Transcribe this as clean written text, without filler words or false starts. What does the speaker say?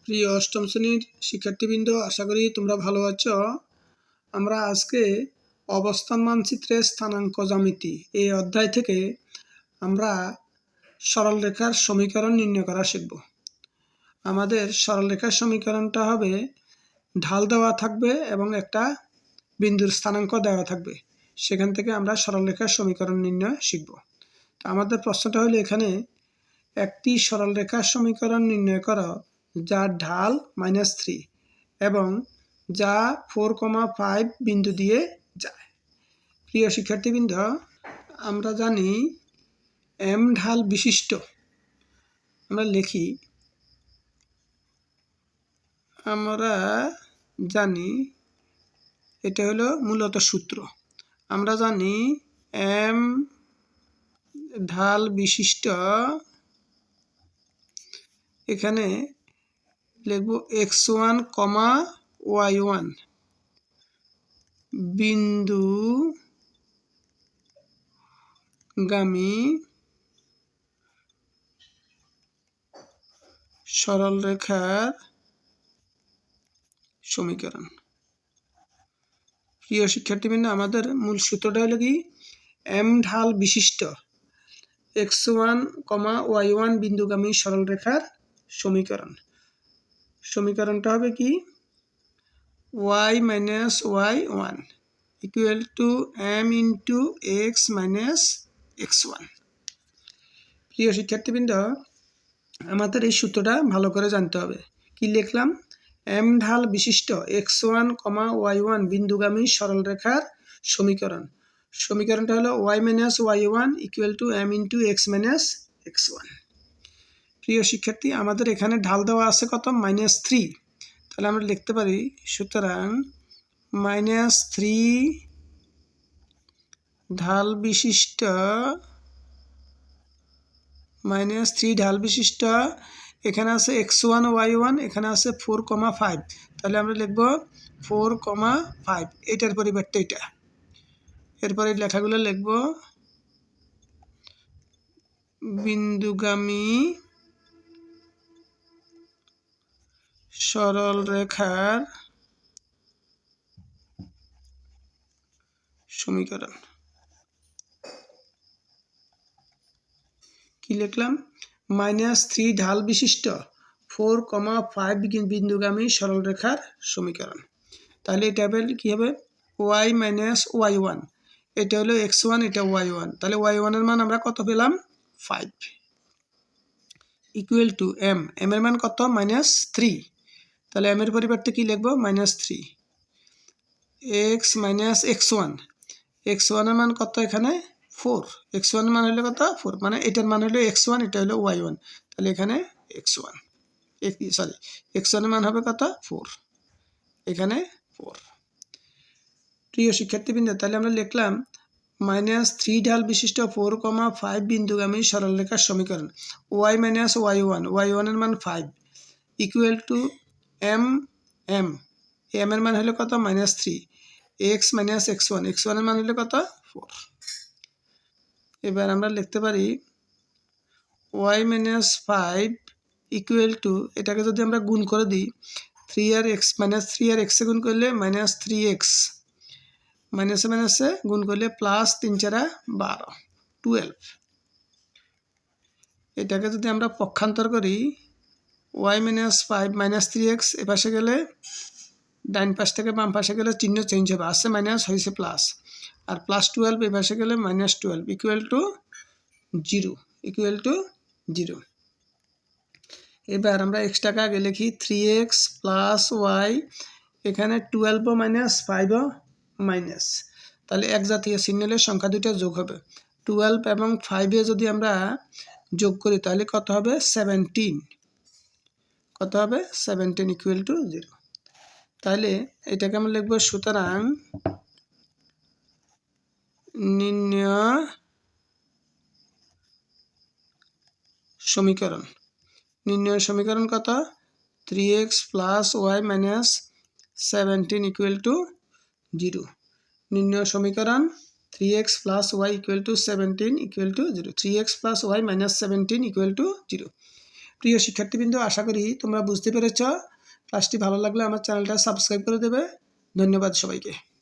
প্রিয় অষ্টম শ্রেণীর শিক্ষার্থীবৃন্দ, আশা করি তোমরা ভালো আছো। আমরা আজকে অবস্থান মানচিত্রে স্থানাঙ্ক জ্যামিতি এই অধ্যায় থেকে আমরা সরলরেখার সমীকরণ নির্ণয় করা শিখব। আমাদের সরলরেখার সমীকরণটা হবে ঢাল দেওয়া থাকবে এবং একটা বিন্দুর স্থানাঙ্ক দেওয়া থাকবে, সেখান থেকে আমরা সরলরেখার সমীকরণ নির্ণয় শিখব। তো আমাদের প্রশ্নটা হলো, এখানে একটি সরলরেখার সমীকরণ নির্ণয় করো যার ঢাল -3 এবং যা 4,5 বিন্দু দিয়ে যায়। প্রিয় শিক্ষার্থীবৃন্দ, আমরা জানি m ঢাল বিশিষ্ট, আমরা লিখি, আমরা জানি এটা হলো মূলত সূত্র। আমরা জানি m ঢাল বিশিষ্ট, এখানে লিখব x1, y1 বিন্দুগামী সরলরেখার সমীকরণ। প্রিয় শিক্ষার্থীবৃন্দ, আমাদের মূল সূত্রটা হলো কি, m ঢাল বিশিষ্ট x1, y1 বিন্দুগামী সরলরেখার সমীকরণ। সমীকরণটা হবে কি, y minus y1 equal to m into x minus x1। প্রিয় শিক্ষার্থীবৃন্দ, আমাদের এই সূত্রটা ভালো করে জানতে হবে। কি লিখলাম, m ঢাল বিশিষ্ট x1, y1 বিন্দুগামী সরলরেখার সমীকরণ। সমীকরণটা হলো y minus y1 equal to m into x minus x1। প্রিয় শিক্ষার্থী, আমাদের এখানে ঢাল দেওয়া আছে কত, -3। তাহলে আমরা লিখতে পারি, সুতরাং -3 ঢাল বিশিষ্ট, এখানে আছে x1 y1, এখানে আছে 4,5। তাহলে আমরা লিখব 4,5, এটার পরিবর্তে এটা। এরপরে লেখাগুলো লিখব, বিন্দুগামী সরলরেখার সমীকরণ। কি লিখলাম, -3 ঢাল বিশিষ্ট 4,5 বিন্দুগামী সরলরেখার সমীকরণ। তাহলে এটা কি হবে, y minus y1, এটা হলো x1, এটা y1। তাহলে y1 এর মান আমরা কত পেলাম, 5, ইকুয়াল টু m এর মান কত, -3। তাহলে m এর পরিবর্তে কি লিখবো, -3 x minus x1 এর মান কত, এখানে 4, x1 এর মান হলো কত, 4, মানে এটার মান হলো x1, এটা হলো y1। তাহলে এখানে x1 এর মান হবে কত, 4, এখানে 4। প্রিয় শিক্ষার্থীবৃন্দ, তাহলে আমরা লিখলাম -3 ঢাল বিশিষ্ট 4,5 বিন্দুগামী সরলরেখার সমীকরণ y minus y1 এর মান 5 ইকুয়াল টু m এর মান হলো কত, -3, x minus x1 এর মান হলো কত, 4। এবার আমরা লিখতে পারি y minus 5 ইকুয়াল টু, এটাকে যদি আমরা গুণ করে দিই, 3 আর x এ গুণ করলে -3x, মাইনাসে মাইনাসে গুণ করলে প্লাস 3 4 12, 12। এটাকে যদি আমরা পক্ষান্তর করি, y minus 5 -3x এ পাশে গেলে, ডান পাশ থেকে বাম পাশে গেলে চিহ্ন চেঞ্জ হবে, আসছে মাইনাস হয়েছে প্লাস, আর +12 এ পাশে গেলে -12 ইকুয়াল টু 0। এবার আমরা এক্সটাকে আগে লিখি, 3x + y, এখানে 12 মাইনাস 5 মাইনাস, তাহলে এক জাতীয় চিহ্নের সংখ্যা দুটো যোগ হবে। 12 এবং 5 যদি আমরা যোগ করি, তাহলে কত হবে, 17। কত হবে, 17 ইকুয়াল টু 0। তাহলে এটাকে আমরা লিখব, সুতরাং নির্ণয় সমীকরণ কত, 3x + y minus 17 equal to 0। নির্ণয় সমীকরণ 3x + y = 17 equal to 0, 3x + y minus 17 equal to 0। প্রিয় শিক্ষার্থীবৃন্দ, আশা করি তোমরা বুঝতে পেরেছ। ক্লাসটি ভালো লাগলে আমার চ্যানেলটা সাবস্ক্রাইব করে দেবে। ধন্যবাদ সবাইকে।